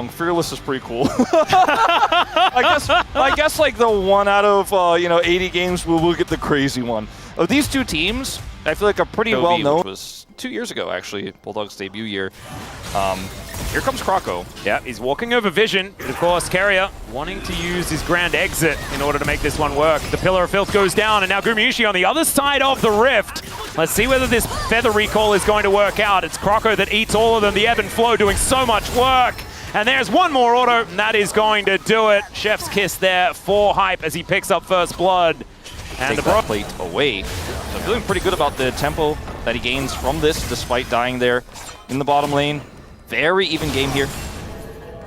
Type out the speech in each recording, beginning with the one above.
Fearless is pretty cool. I guess like the 1 out of 80 games we'll get the crazy one. Of these two teams, I feel like are pretty well known. Which was 2 years ago actually, Bulldog's debut year. Here comes Croco. Yeah, he's walking over Vision, but of course Carrier wanting to use his grand exit in order to make this one work. The Pillar of Filth goes down, and now Gumayusi on the other side of the rift. Let's see whether this Feather recall is going to work out. It's Croco that eats all of them, the ebb and flow doing so much work. And there's one more auto, and that is going to do it. Chef's kiss there for Hype as he picks up first blood. And the Bro plate away. So feeling pretty good about the tempo that he gains from this, despite dying there in the bottom lane. Very even game here.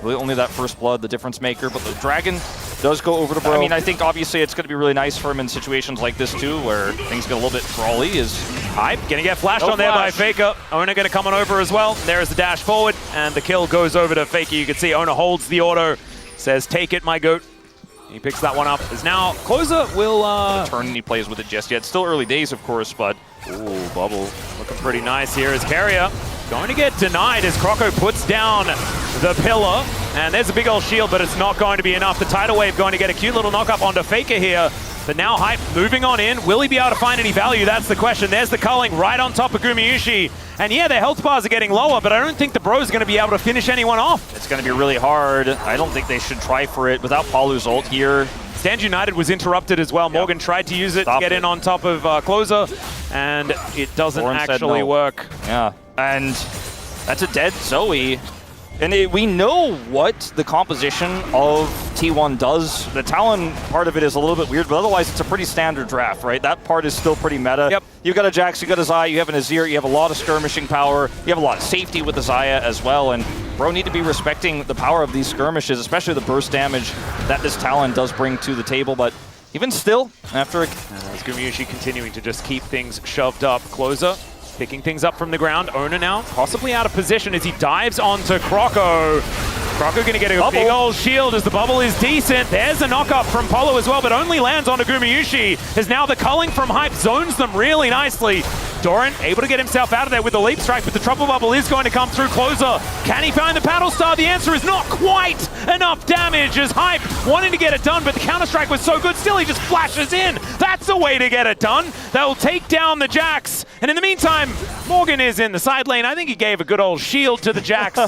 Really only that first blood, the difference maker, but the Dragon does go over to Bro. I mean, I think obviously it's going to be really nice for him in situations like this too, where things get a little bit brawly. Is Hype gonna get flashed on there by Faker. Ona gonna come on over as well. There's the dash forward, and the kill goes over to Faker. You can see Ona holds the auto, says, "Take it, my goat." He picks that one up. As now Closer will turn, and he plays with it just yet. Still early days, of course, but ooh, bubble looking pretty nice here as Carrier going to get denied as Croco puts down the pillar. And there's a big old shield, but it's not going to be enough. The Tidal Wave going to get a cute little knock up onto Faker here. But now Hype moving on in. Will he be able to find any value? That's the question. There's the culling right on top of Gumayusi. And yeah, their health bars are getting lower, but I don't think the Bros are going to be able to finish anyone off. It's going to be really hard. I don't think they should try for it without Palu's ult here. Stand United was interrupted as well. Yep. Morgan tried to use it to get in on top of Closer, and it doesn't actually work. Yeah, and that's a dead Zoe. And we know what the composition of T1 does. The Talon part of it is a little bit weird, but otherwise it's a pretty standard draft, right? That part is still pretty meta. Yep. You've got a Jax, you've got a Xayah, you have an Azir, you have a lot of skirmishing power, you have a lot of safety with the Xayah as well, and Bro need to be respecting the power of these skirmishes, especially the burst damage that this Talon does bring to the table, but even still, after Gumayusi continuing to just keep things shoved up. Closer picking things up from the ground. Ona now possibly out of position as he dives onto Croco. Croco gonna get a big old shield as the bubble is decent. There's a knock-up from Polo as well, but only lands onto Gumayusi, as now the culling from Hype zones them really nicely. Doran able to get himself out of there with the leap strike, but the trouble bubble is going to come through. Closer, can he find the paddle star? The answer is not quite enough damage as Hype wanting to get it done, but the counter strike was so good, still he just flashes in. That's a way to get it done. They'll take down the Jax, and in the meantime, Morgan is in the side lane. I think he gave a good old shield to the Jax,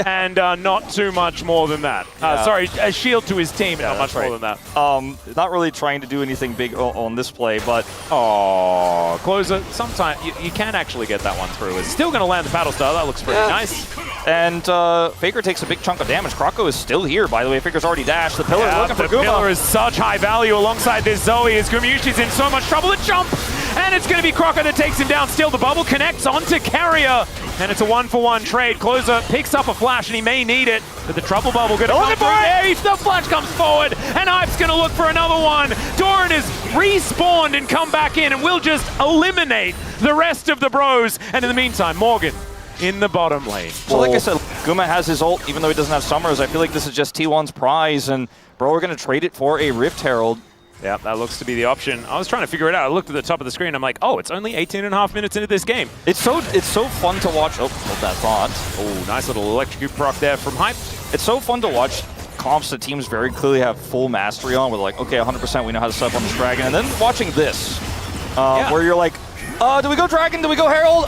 and not too much more than that. Sorry, a shield to his team, not much more than that. Not really trying to do anything big on this play, but Closer, sometimes you can actually get that one through. It's still going to land the paddle star. That looks pretty nice. And Faker takes a big chunk of damage. Croco is still here, by the way. Faker's already dashed. The Pillar looking for Guma. The Pillar is such high value alongside this Zoe as Gumayusi's in so much trouble. The jump! And it's going to be Croco that takes him down. Still, the bubble connects onto Carrier. And it's a 1-for-1 trade. Closer picks up a flash, and he may need it. But the trouble bubble going to come through there. The flash comes forward, and Hype's going to look for another one. Doran is respawned and come back in, and will just eliminate the rest of the Bros. And in the meantime, Morgan in the bottom lane. So like I said, Guma has his ult, even though he doesn't have Summers. I feel like this is just T1's prize, and Bro, we're going to trade it for a Rift Herald. Yeah, that looks to be the option. I was trying to figure it out. I looked at the top of the screen. I'm like, oh, it's only 18.5 minutes into this game. It's so fun to watch. Oh, hold that thought. Oh, nice little electrocute proc there from Hype. It's so fun to watch comps that teams very clearly have full mastery on. We're like, okay, 100% we know how to sub on this Dragon. And then watching this, where you're like, do we go Dragon? Do we go Herald?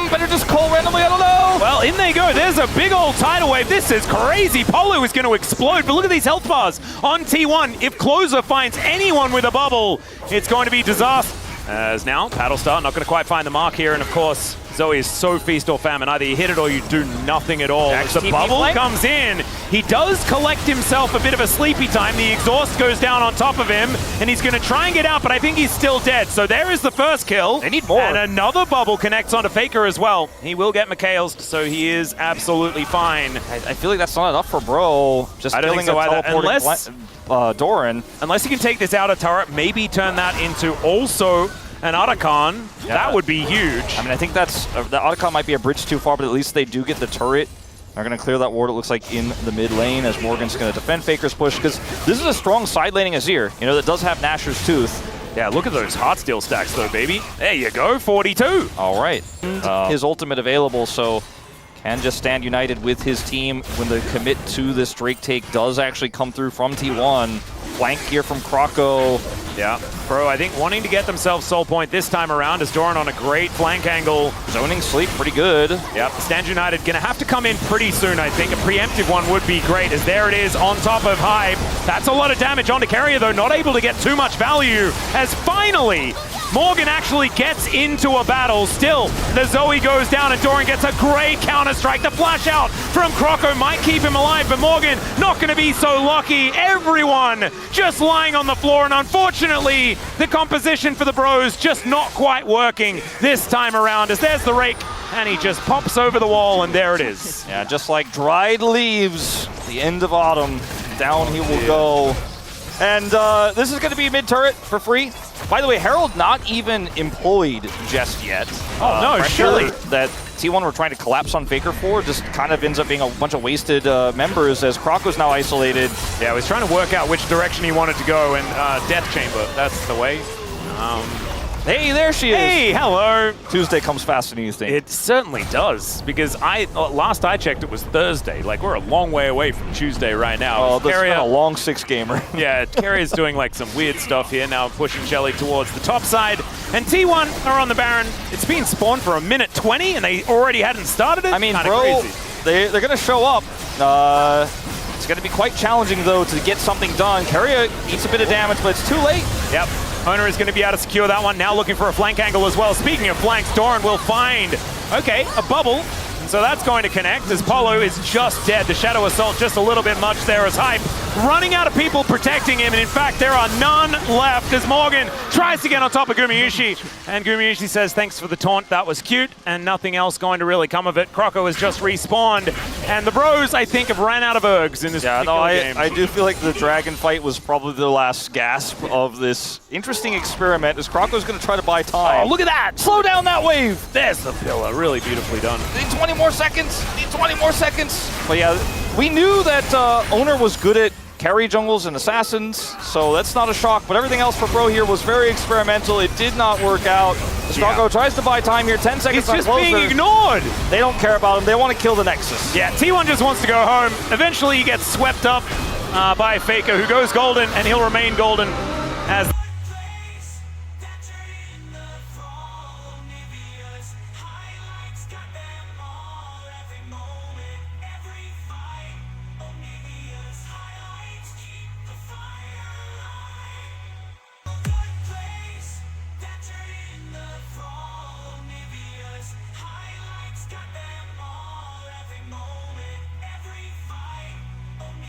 Better just call randomly, I don't know. Well, in they go. There's a big old tidal wave. This is crazy. Polo is going to explode, but look at these health bars on T1. If Closer finds anyone with a bubble, it's going to be disaster. As now, Paddlestar not going to quite find the mark here, and of course, Zoe is so feast or famine. Either you hit it or you do nothing at all. As the bubble comes in, he does collect himself a bit of a sleepy time. The exhaust goes down on top of him, and he's going to try and get out, but I think he's still dead. So there is the first kill. They need more. And another bubble connects onto Faker as well. He will get McHale's, so he is absolutely fine. I feel like that's not enough for Bro. Just I don't think so either. Unless Doran. Unless he can take this outer turret, maybe turn that into also an Otacon. Yeah. That would be huge. I mean, I think that's the Otacon might be a bridge too far, but at least they do get the turret. They're going to clear that ward, it looks like, in the mid lane as Morgan's going to defend Faker's push, because this is a strong side laning Azir, you know, that does have Nashor's Tooth. Yeah, look at those Heartsteel stacks though, baby. There you go, 42. All right. His ultimate available, so can just stand united with his team when the commit to this Drake take does actually come through from T1. Flank here from Croco. Yeah, Bro, I think wanting to get themselves soul point this time around is Doran on a great flank angle. Zoning sleep pretty good. Yep, Stand United gonna have to come in pretty soon, I think. A preemptive one would be great, as there it is on top of Hype. That's a lot of damage onto Carrier, though, not able to get too much value, as finally Morgan actually gets into a battle. Still, the Zoe goes down and Doran gets a great counter-strike. The flash out from Croco might keep him alive, but Morgan not going to be so lucky. Everyone just lying on the floor, and unfortunately, the composition for the Bros just not quite working this time around, as there's the rake, and he just pops over the wall, and there it is. Yeah, just like dried leaves, the end of autumn, down he will go. And this is going to be mid-turret for free. By the way, Herald not even employed just yet. Oh, no, surely. That T1 were trying to collapse on Faker for just kind of ends up being a bunch of wasted members, as Croco's now isolated. Yeah, I was trying to work out which direction he wanted to go, and Death Chamber, that's the way. Hey, there she is. Hey, hello. Tuesday comes faster than you think. It certainly does, because last I checked it was Thursday. Like, we're a long way away from Tuesday right now. Oh, that's been a long 6-gamer. Yeah, Carrier's doing like some weird stuff here now, pushing Shelly towards the top side. And T1 are on the Baron. It's been spawned for a minute 20, and they already hadn't started it. I mean, kinda bro, crazy. they're going to show up. It's going to be quite challenging, though, to get something done. Carrier eats a bit of damage, but it's too late. Yep. Owner is going to be able to secure that one. Now looking for a flank angle as well. Speaking of flanks, Doran will find, okay, a bubble. So that's going to connect, as Polo is just dead. The Shadow Assault just a little bit much there as Hype running out of people protecting him. And in fact, there are none left as Morgan tries to get on top of Gumayushi. And Gumayushi says, thanks for the taunt. That was cute. And nothing else going to really come of it. Croco has just respawned. And the Bros, I think, have ran out of ergs in this particular game. I do feel like the Dragon fight was probably the last gasp of this interesting experiment, as Croco's going to try to buy time. Oh, look at that! Slow down that wave! There's the pillar. Really beautifully done. Need 20 more seconds! Need 20 more seconds! But yeah, we knew that Owner was good at carry jungles and assassins, so that's not a shock. But everything else for Bro here was very experimental. It did not work out. Croco tries to buy time here, 10 seconds He's just being ignored! They don't care about him. They want to kill the Nexus. Yeah, T1 just wants to go home. Eventually he gets swept up by Faker, who goes golden, and he'll remain golden as